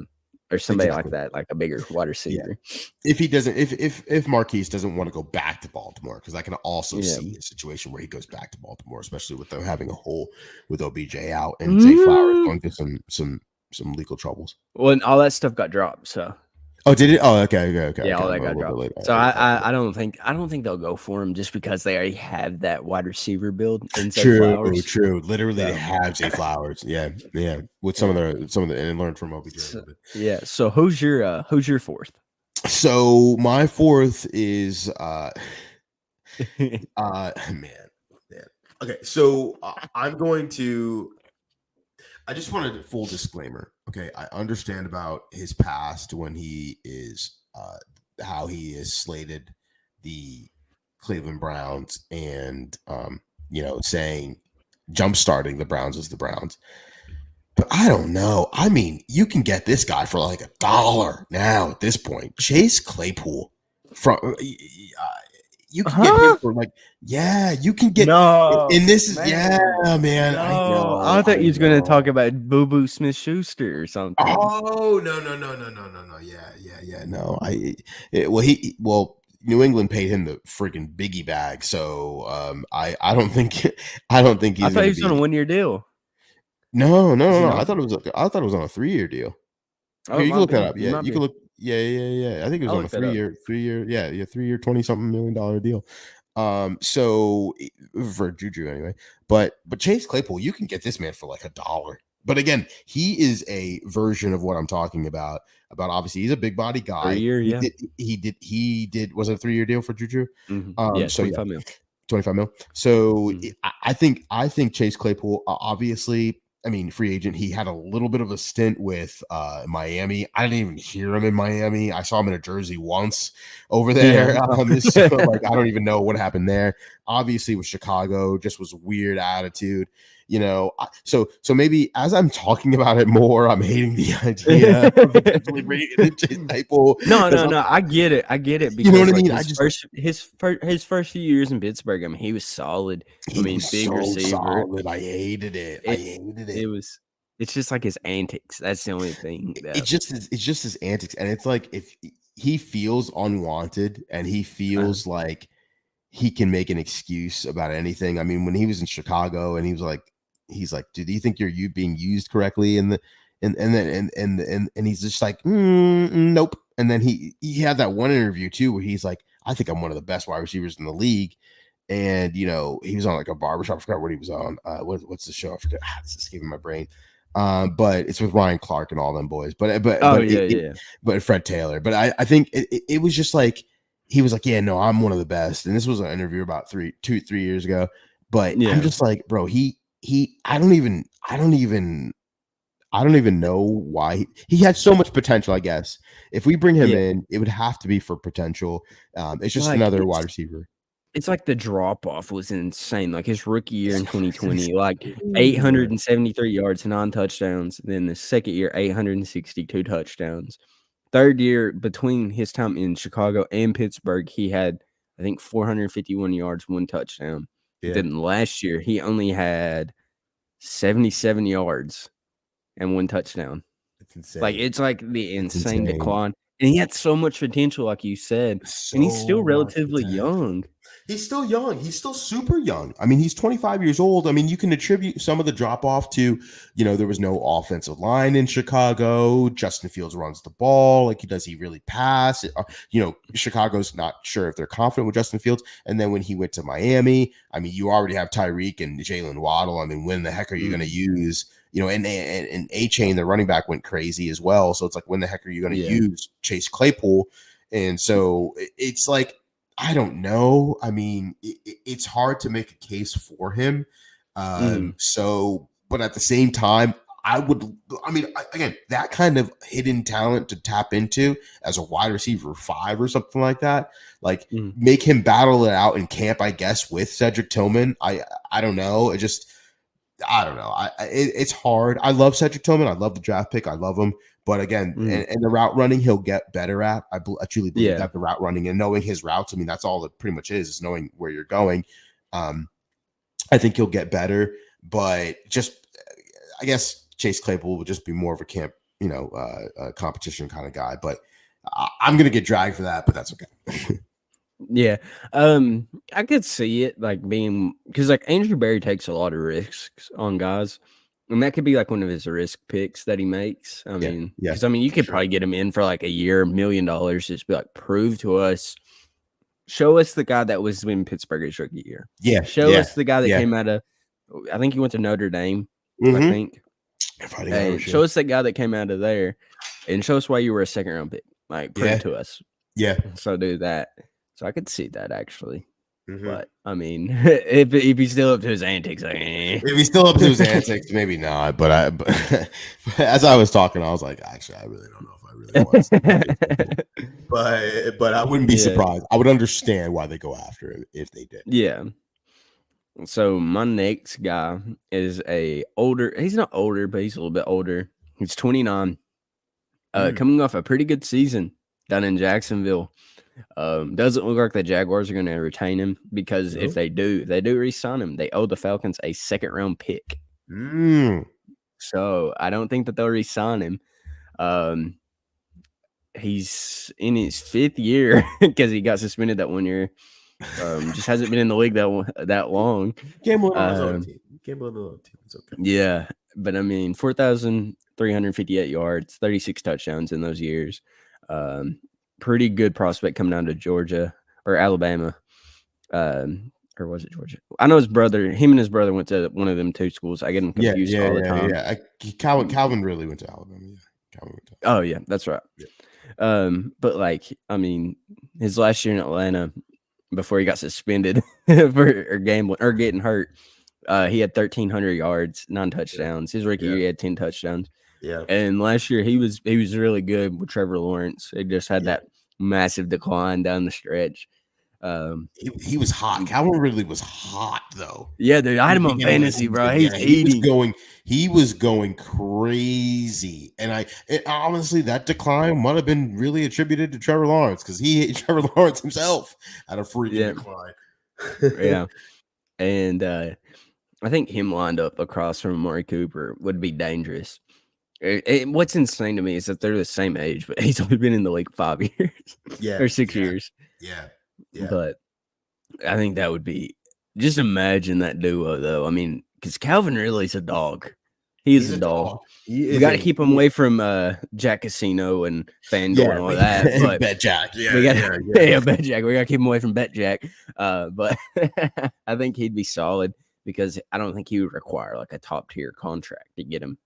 Or somebody like that, like a bigger wide receiver. If he doesn't, if Marquise doesn't want to go back to Baltimore, because I can also see a situation where he goes back to Baltimore, especially with them having a hole with OBJ out and Zay Flowers going through some legal troubles. Well, and all that stuff got dropped. So. Oh, did it? Oh, okay. Yeah, all that got dropped. So I don't think they'll go for him just because they already have that wide receiver build in Zay Flowers. True. Literally, they have Zay Flowers. Yeah. With some of the and learned from OBJ. So who's your fourth? So my fourth is man. Okay, so I'm going to. I just wanted a full disclaimer. Okay, I understand about his past when he is how he is slated the Cleveland Browns and saying jump-starting the Browns as the Browns. But I don't know. I mean, you can get this guy for like $1 now at this point. Chase Claypool from you can get him for you can get and this is man. No, I thought you was going to talk about Boo Boo Smith-Schuster or something. Oh no. Yeah. No, New England paid him the freaking biggie bag, so I don't think he's. I thought he was on a 1-year deal. No. I thought it was on a 3-year deal. Oh, you can look that up. Yeah, you can look. Yeah. I think it was on a 3-year, 3-year, $20-something million deal. So for Juju anyway, but Chase Claypool, you can get this man for like $1. But again, he is a version of what I'm talking about. Obviously, he's a big body guy. 3 year, yeah. He did. Was it a 3-year deal for Juju? Mm-hmm. Yeah, 25 mil. 25 mil. So I think Chase Claypool, obviously. I mean, free agent. He had a little bit of a stint with Miami. I didn't even hear him in Miami. I saw him in a jersey once over there. So, I don't even know what happened there. Obviously, with Chicago, just was weird attitude. So maybe as I'm talking about it more, I'm hating the idea of potentially bringing in Chase Claypool. No. I get it. Because you know what I mean. His first few years in Pittsburgh, I mean, he was solid. Big receiver. Solid. I hated it. It's just like his antics. That's the only thing. It's just his antics, and it's like if he feels unwanted and he feels like he can make an excuse about anything. I mean, when he was in Chicago and he's like, do you think you're being used correctly? And he's just like, nope. And then he had that one interview too, where he's like, I think I'm one of the best wide receivers in the league. And, he was on like a barbershop. I forgot what he was on. What's the show? I forget. It's escaping my brain. But it's with Ryan Clark and all them boys, but Fred Taylor. But I think it was just like, he was like, yeah, no, I'm one of the best. And this was an interview about 3 years ago. But I'm just like, bro, I don't even know why he had so much potential. I guess if we bring him in, it would have to be for potential. It's just another wide receiver. It's like the drop off was insane. Like his rookie year in 2020, like 873 yards, 9 touchdowns. Then the second year, 862 touchdowns. Third year, between his time in Chicago and Pittsburgh, he had, I think, 451 yards, 1 touchdown. Yeah. Then last year, he only had 77 yards and 1 touchdown. It's insane. Like, it's like the insane decline. And he had so much potential, like you said. And he's still relatively young. He's still young. He's still super young. I mean, he's 25 years old. I mean, you can attribute some of the drop off to, there was no offensive line in Chicago. Justin Fields runs the ball. Like, does he really pass? Chicago's not sure if they're confident with Justin Fields. And then when he went to Miami, I mean, you already have Tyreek and Jalen Waddle. I mean, when the heck are you going to use, and A-Chain, the running back, went crazy as well. So it's like, when the heck are you going to use Chase Claypool? And so it's like, I don't know. I mean, it's hard to make a case for him. So, but at the same time, again, that kind of hidden talent to tap into as a wide receiver 5 or something like that, like make him battle it out in camp, I guess, with Cedric Tillman. I don't know. I don't know. It's hard. I love Cedric Tillman. I love the draft pick. I love him. But again, and the route running he'll get better at. I truly believe that the route running and knowing his routes. I mean, that's all it pretty much is knowing where you're going. I think he'll get better, but just I guess Chase Claypool will just be more of a camp, competition kind of guy. But I'm gonna get dragged for that, but that's okay. Yeah, I could see it like being because like Andrew Berry takes a lot of risks on guys, and that could be like one of his risk picks that he makes. I mean, because you could probably get him in for like a year, $1 million, just be like, prove to us, show us the guy that was in Pittsburgh's rookie year. Yeah, show us the guy that came out of. I think he went to Notre Dame. I think. And show us that guy that came out of there, and show us why you were a second-round pick. Like, prove to us. Yeah. So do that. So I could see that actually, but I mean, if he's still up to his antics, like, if he's still up to his antics, maybe not. But as I was talking, I was like, actually, I really don't know if I really want. But I wouldn't be surprised. I would understand why they go after it if they did. Yeah. So my next guy is he's not older, but he's a little bit older. He's 29, coming off a pretty good season down in Jacksonville. Doesn't look like the Jaguars are going to retain him because if they do re-sign him, they owe the Falcons a second-round pick. So I don't think that they'll re-sign him. He's in his 5th year because he got suspended that 1 year. Just hasn't been in the league that long. Gamble on his own team. Gamble on the own team. It's okay. Yeah, but I mean, 4,358 yards, 36 touchdowns in those years. Pretty good prospect coming down to Georgia or Alabama. Or was it Georgia? I know him and his brother went to one of them 2 schools. I get them confused all the time. Yeah, Calvin really went to Alabama. Oh, yeah, that's right. Yeah. But like, I mean, his last year in Atlanta, before he got suspended for gambling or getting hurt, he had 1,300 yards, 9 touchdowns. His rookie year, he had 10 touchdowns. Yeah. And last year he was really good with Trevor Lawrence. He just had that massive decline down the stretch. He was hot. Calvin Ridley was hot though. Yeah, dude, I had him on fantasy, bro. He's eating. He was going crazy. And honestly, that decline might have been really attributed to Trevor Lawrence because Trevor Lawrence himself had a freaking decline. Yeah. And I think him lined up across from Amari Cooper would be dangerous. What's insane to me is that they're the same age, but he's only been in the league 5 years, or 6 years. Yeah. But I think that would be just imagine that duo, though. I mean, because Calvin Ridley's a dog. He's a dog. We got to keep him away from Jack Casino and FanDuel and all that. But Bet Jack. Bet Jack. We got to keep him away from Bet Jack. But I think he'd be solid because I don't think he would require like a top tier contract to get him.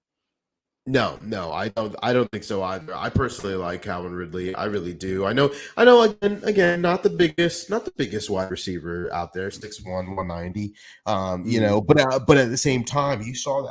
No, I don't think so either. I personally like Calvin Ridley. I really do. I know. Again, not the biggest wide receiver out there, 6'1", 190. But at the same time, you saw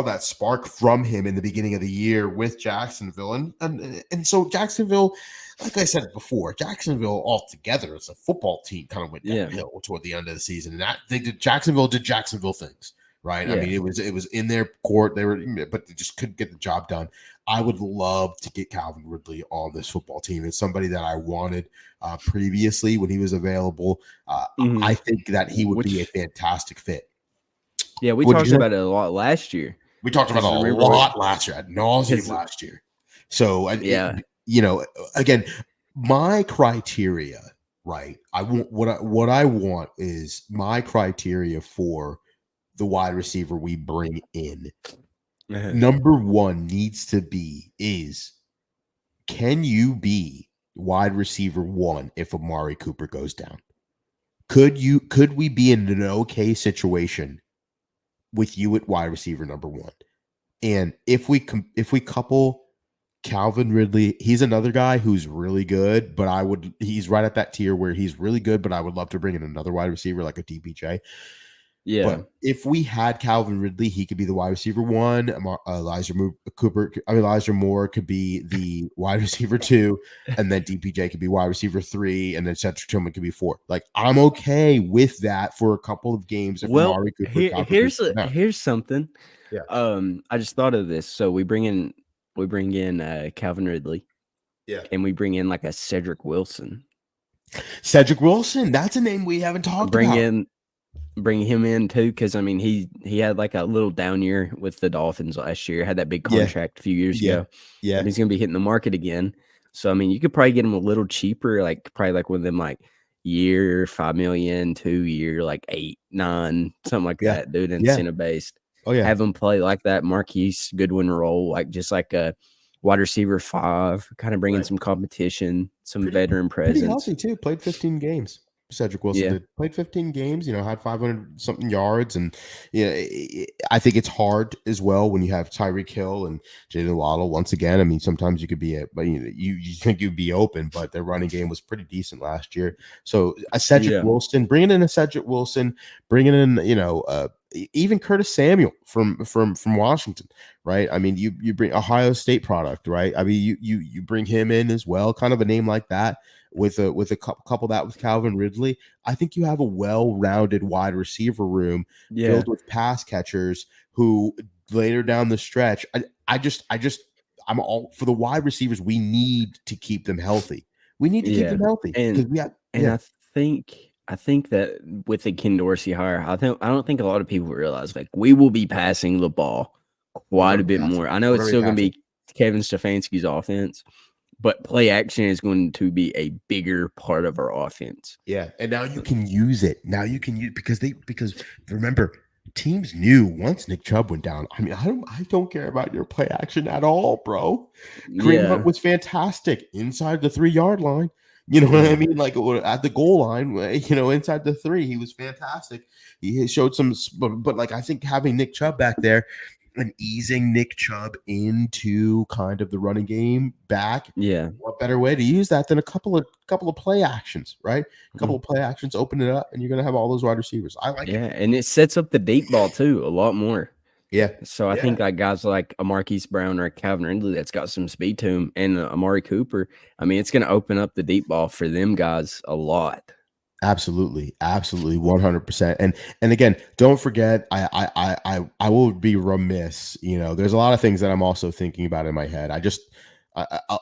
that spark from him in the beginning of the year with Jacksonville, and so Jacksonville, like I said before, Jacksonville altogether as a football team kind of went downhill toward the end of the season, and Jacksonville did Jacksonville things. Right. Yeah. I mean, it was in their court. But they just couldn't get the job done. I would love to get Calvin Ridley on this football team. It's somebody that I wanted previously when he was available. I think that he would be a fantastic fit. Yeah, we talked about it a lot last year. We talked about it a lot last year, ad nauseum last year. So again, my criteria, right? I want what I want is my criteria for the wide receiver we bring in. Number one needs to be can you be wide receiver 1 if Amari Cooper goes down? Could we be in an okay situation with you at wide receiver number 1? And if we couple Calvin Ridley, he's another guy who's really good, but he's right at that tier where he's really good, but I would love to bring in another wide receiver like a DPJ. Yeah, but if we had Calvin Ridley, he could be the wide receiver 1. Elijah Moore could be the wide receiver 2, and then DPJ could be wide receiver 3, and then Cedric Tillman could be 4. Like, I'm okay with that for a couple of games. If Amari Cooper, here's something. Yeah. I just thought of this. So we bring in we bring in Calvin Ridley, Yeah. and we bring in like a Cedric Wilson. Cedric Wilson, that's a name we haven't talked about. Bring him in too, because I mean he had like a little down year with the Dolphins last year. Had that big Yeah. contract a few years Yeah. ago. Yeah. And he's gonna be hitting the market again. So I mean, you could probably get him a little cheaper, like probably like one of them like year 5 million, 2 year like 8, 9, something like Yeah. that, dude. Yeah. Incentive based. Oh yeah. Have him play like that Marquise Goodwin role, like just like a wide receiver 5, kind of bringing Right. some competition, some Pretty- veteran Pretty presence. healthy too. Played 15 games. Cedric Wilson Yeah. did. Played 15 games, had 500 something yards. And I think it's hard as well when you have Tyreek Hill and Jalen Waddle. Once again, I mean, sometimes you could be you think you'd be open, but their running game was pretty decent last year. So a Cedric Wilson, bringing in a Cedric Wilson, bringing in, even Curtis Samuel from Washington, right? I mean, you bring Ohio State product, right? I mean, you bring him in as well, kind of a name like that. With a couple that with Calvin Ridley, I think you have a well-rounded wide receiver room filled with pass catchers who later down the stretch, I'm all for the wide receivers. We need to keep them healthy. We need to keep them healthy because we have. And I think that with the Ken Dorsey hire, I don't think a lot of people realize like we will be passing the ball quite a bit more. I know it's still going to be Kevin Stefanski's offense, but play action is going to be a bigger part of our offense. Yeah, and now you can use it. Now you can use because remember, teams knew once Nick Chubb went down. I mean, I don't care about your play action at all, bro. Kareem Hunt was fantastic inside the 3-yard line. You know what I mean? Like at the goal line, inside the 3, he was fantastic. He showed some, but like I think having Nick Chubb back there and easing Nick Chubb into kind of the running game back. Yeah. What better way to use that than a couple of play actions, right? A couple of play actions, open it up, and you're going to have all those wide receivers. I like it. Yeah, and it sets up the deep ball too a lot more. Yeah. So I think like guys like a Marquise Brown or a Calvin Ridley that's got some speed to him, and Amari Cooper, I mean, it's going to open up the deep ball for them guys a lot. Absolutely, 100%. And again, don't forget, I will be remiss. There's a lot of things that I'm also thinking about in my head.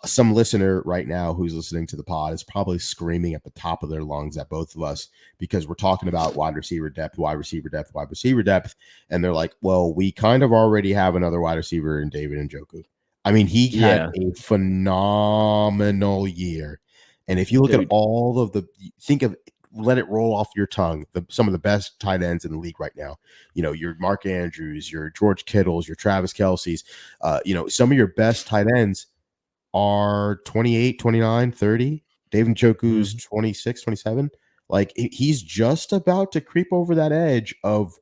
Some listener right now who's listening to the pod is probably screaming at the top of their lungs at both of us because we're talking about wide receiver depth, and they're like, well, we kind of already have another wide receiver in David Njoku. I mean, he had a phenomenal year, and if you look at all of let it roll off your tongue, some of the best tight ends in the league right now. Your Mark Andrews, your George Kittles, your Travis Kelce's, some of your best tight ends are 28, 29, 30. David Njoku's 26, 27. Like he's just about to creep over that edge of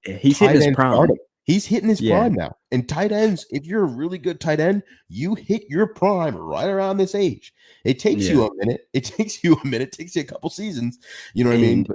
he's hitting his prime. Stardom. He's hitting his prime now. And tight ends, if you're a really good tight end, you hit your prime right around this age. It takes you a minute. It takes you a couple seasons. You know what I mean?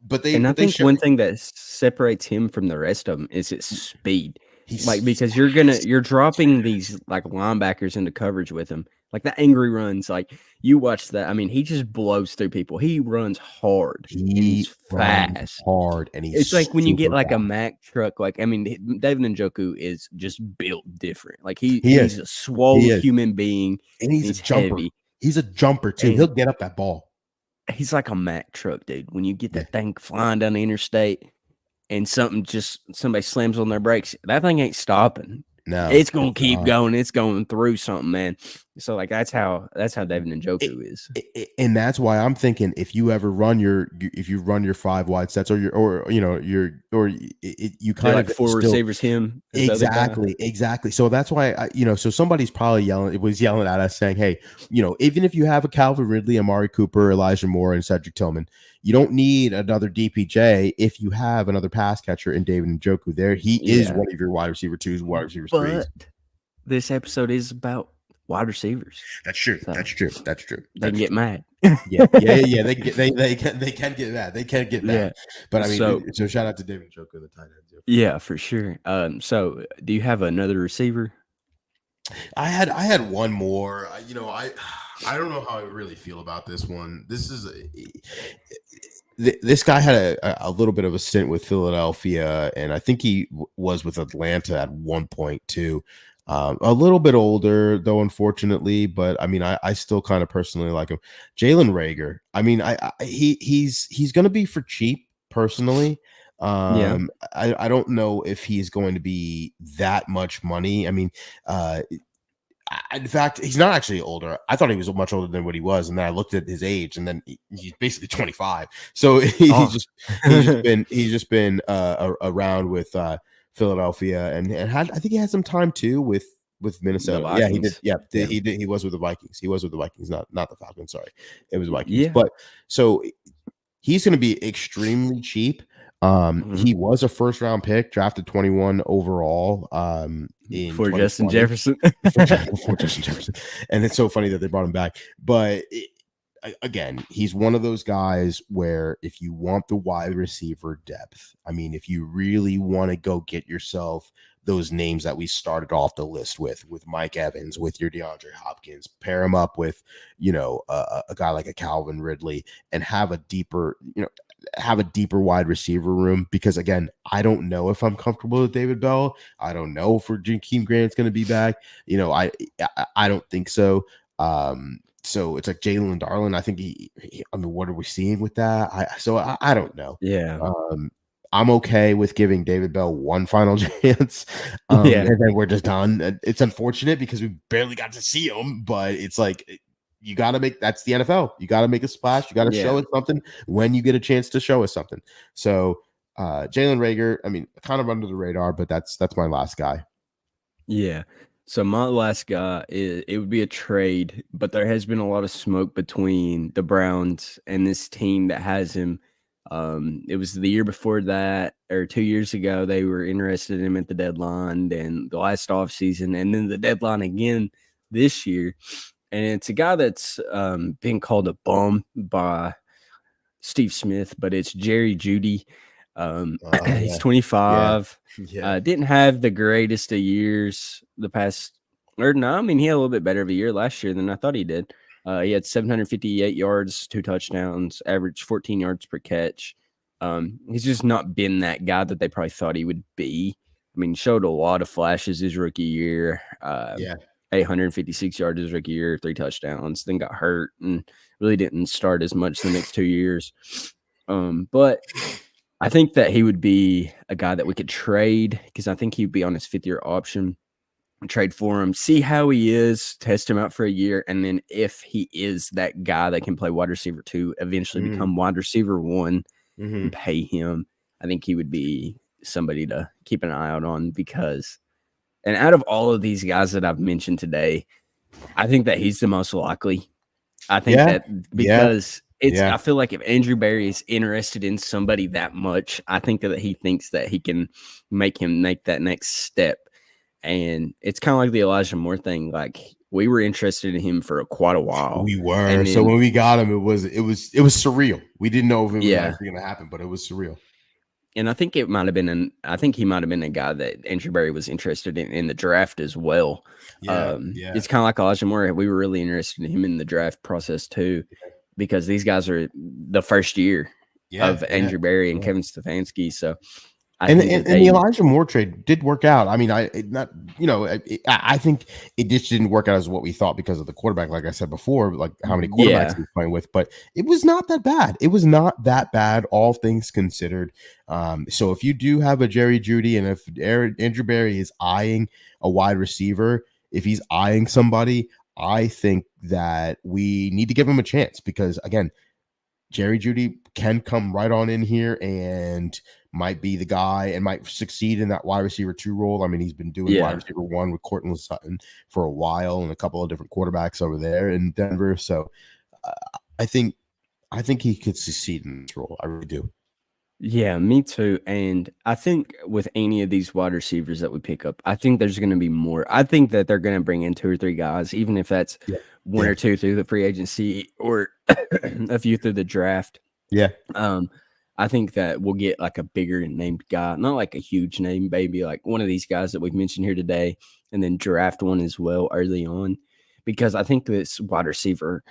But I think one thing that separates him from the rest of them is his speed. Because you're dropping these like linebackers into coverage with him, like the angry runs. Like you watch that. I mean, he just blows through people. He runs hard. He's fast, and it's like when you get like a Mack truck. Like I mean, David Njoku is just built different. Like he's a swole human being, and he's a jumper. Heavy. He's a jumper too. He'll get up that ball. He's like a Mack truck, dude. When you get that thing flying down the interstate. And somebody slams on their brakes, that thing ain't stopping. No, it's gonna keep going. It's going through something, man. So like that's how David Njoku is, and that's why I'm thinking if you run your 5 wide sets or you kind of like 4 receivers him exactly. So that's why so somebody's probably yelling at us saying, hey, even if you have a Calvin Ridley, Amari Cooper, Elijah Moore, and Cedric Tillman, you don't need another DPJ if you have another pass catcher in David Njoku. There, he is one of your wide receiver 2s, wide receiver 3s. But this episode is about wide receivers. That's true. So That's true. They can get mad. Yeah. They can get mad. They can get mad. Yeah. But I mean, so shout out to David Njoku, the tight end. Yeah, for sure. So do you have another receiver? I had one more. I don't know how I really feel about this one. This guy had a little bit of a stint with Philadelphia, and I think he was with Atlanta at one point too. A little bit older though, unfortunately, but I mean, I still kind of personally like him. Jalen Rager. I mean, he's going to be for cheap personally. Yeah. I don't know if he's going to be that much money. I mean, in fact, he's not actually older. I thought he was much older than what he was, and then I looked at his age, and then he's basically 25. So Oh. he's just been around with Philadelphia, and had, I think he had some time too with Minnesota. Yeah, he did. Vikings. Yeah, Yeah. he did. He was with the Vikings. He was with the Vikings, not the Falcons. Sorry, it was Vikings. Yeah. But so he's going to be extremely cheap. He was a first round pick, drafted 21 overall. In For Justin 2020. Jefferson. Before Justin Jefferson, and it's so funny that they brought him back. But again, he's one of those guys where if you want the wide receiver depth, I mean, if you really want to go get yourself those names that we started off the list with Mike Evans, with your DeAndre Hopkins, pair him up with, a guy like a Calvin Ridley, and have a deeper wide receiver room. Because again, I don't know if I'm comfortable with David Bell. I don't know if Jakeem Grant's going to be back. I don't think so. So it's like Jalen Darlin. I think I mean, what are we seeing with that? I don't know. Yeah. I'm okay with giving David Bell one final chance. Yeah. And then we're just done. It's unfortunate because we barely got to see him, but it's like, you got to that's the NFL. You got to make a splash. You got to show us something when you get a chance to show us something. So Jalen Rager, I mean, kind of under the radar, but that's my last guy. Yeah. So my last guy, it would be a trade, but there has been a lot of smoke between the Browns and this team that has him. It was the year before that, or 2 years ago, they were interested in him at the deadline, then the last offseason, and then the deadline again this year. And it's a guy that's been called a bum by Steve Smith, but it's Jerry Jeudy. He's 25. Yeah. Didn't have the greatest of years the past, or no, I mean, he had a little bit better of a year last year than I thought he did. He had 758 yards, 2 touchdowns, average 14 yards per catch. He's just not been that guy that they probably thought he would be. I mean, showed a lot of flashes his rookie year. 856 yards his rookie year, 3 touchdowns, then got hurt and really didn't start as much the next 2 years. But I think that he would be a guy that we could trade, because I think he'd be on his 5th-year option. Trade for him, see how he is, test him out for a year, and then if he is that guy that can play wide receiver 2, eventually become wide receiver 1, and pay him, I think he would be somebody to keep an eye out on. Because, and out of all of these guys that I've mentioned today, I think that he's the most likely. I think that because I feel like if Andrew Berry is interested in somebody that much, I think that he thinks that he can make that next step. And it's kind of like the Elijah Moore thing. Like, we were interested in him for quite a while. We were. And so when we got him, it was surreal. We didn't know if it was actually going to happen, but it was surreal. And I think it might have been he might have been a guy that Andrew Berry was interested in the draft as well. It's kind of like Elijah Moore. We were really interested in him in the draft process too, because these guys are the first year of Andrew Berry and Kevin Stefanski. So and the Elijah Moore trade did work out. I mean, I think it just didn't work out as what we thought because of the quarterback, like I said before, like how many quarterbacks he was playing with. But it was not that bad. It was not that bad, all things considered. So if you do have a Jerry Jeudy, and if Andrew Berry is eyeing a wide receiver, if he's eyeing somebody, I think that we need to give him a chance, because again, Jerry Jeudy can come right on in here and might be the guy and might succeed in that wide receiver 2 role. I mean, he's been doing wide receiver 1 with Courtland Sutton for a while, and a couple of different quarterbacks over there in Denver. So I think he could succeed in this role. I really do. Yeah, me too. And I think with any of these wide receivers that we pick up, I think there's going to be more. I think that they're going to bring in 2 or 3 guys, even if that's 1 or 2 through the free agency, or a few through the draft. Yeah. I think that we'll get like a bigger named guy, not like a huge name, maybe like one of these guys that we've mentioned here today, and then draft one as well early on, because I think this wide receiver,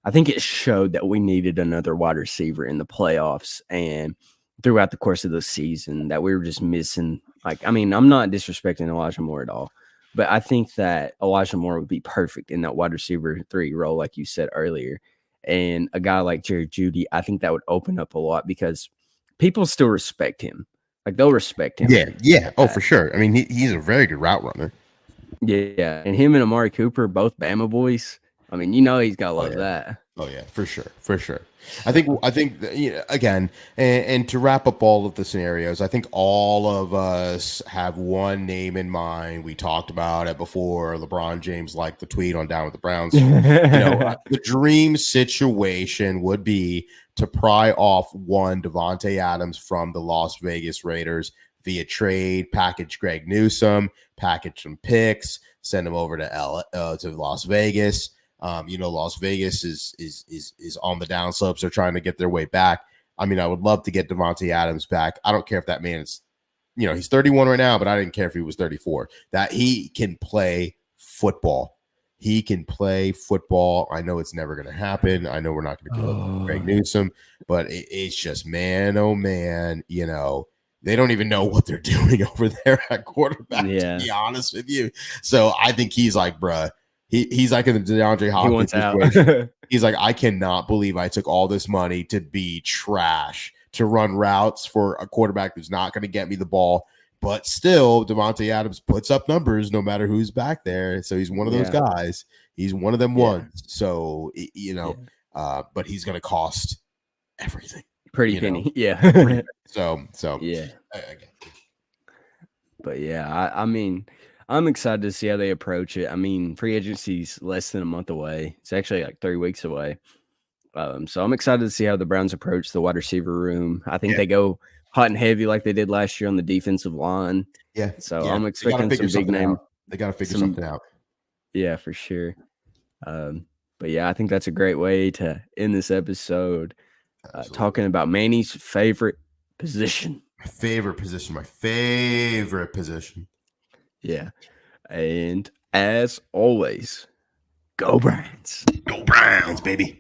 I think it showed that we needed another wide receiver in the playoffs and throughout the course of the season, that we were just missing. Like, I mean, I'm not disrespecting Elijah Moore at all, But I think that Elijah Moore would be perfect in that wide receiver 3 role, like you said earlier. And a guy like Jerry Jeudy, I think that would open up a lot because people still respect him. Like they'll respect him. Yeah. Oh, for sure. I mean, he's a very good route runner. Yeah. And him and Amari Cooper, both Bama boys. I mean, he's got to love that. Oh yeah, for sure. I think that, again, and to wrap up all of the scenarios, I think all of us have one name in mind. We talked about it before. LeBron James liked the tweet on Down with the Browns. The dream situation would be to pry off one Devontae Adams from the Las Vegas Raiders via trade, package Greg Newsome, package some picks, send him over to Las Vegas. Las Vegas is on the downslopes. They're trying to get their way back. I mean, I would love to get Devontae Adams back. I don't care if that man is, he's 31 right now, but I didn't care if he was 34. That he can play football. He can play football. I know it's never going to happen. I know we're not going to give up Greg Newsome, but it's just, man, oh man, they don't even know what they're doing over there at quarterback, to be honest with you. So I think he's like, bruh, he's like in the DeAndre Hopkins situation. He's like, I cannot believe I took all this money to be trash, to run routes for a quarterback who's not going to get me the ball. But still, Devontae Adams puts up numbers no matter who's back there. So he's one of those guys. He's one of them ones. So, but he's going to cost everything. Pretty penny. Yeah. So yeah. But yeah, I mean, I'm excited to see how they approach it. I mean, free agency's less than a month away. It's actually like 3 weeks away. So I'm excited to see how the Browns approach the wide receiver room. I think they go hot and heavy like they did last year on the defensive line. Yeah. So I'm expecting some big name. They got to figure something out. Yeah, for sure. But yeah, I think that's a great way to end this episode. Talking about Manny's favorite position. My favorite position. Yeah. And as always, go Browns. Go Browns, baby.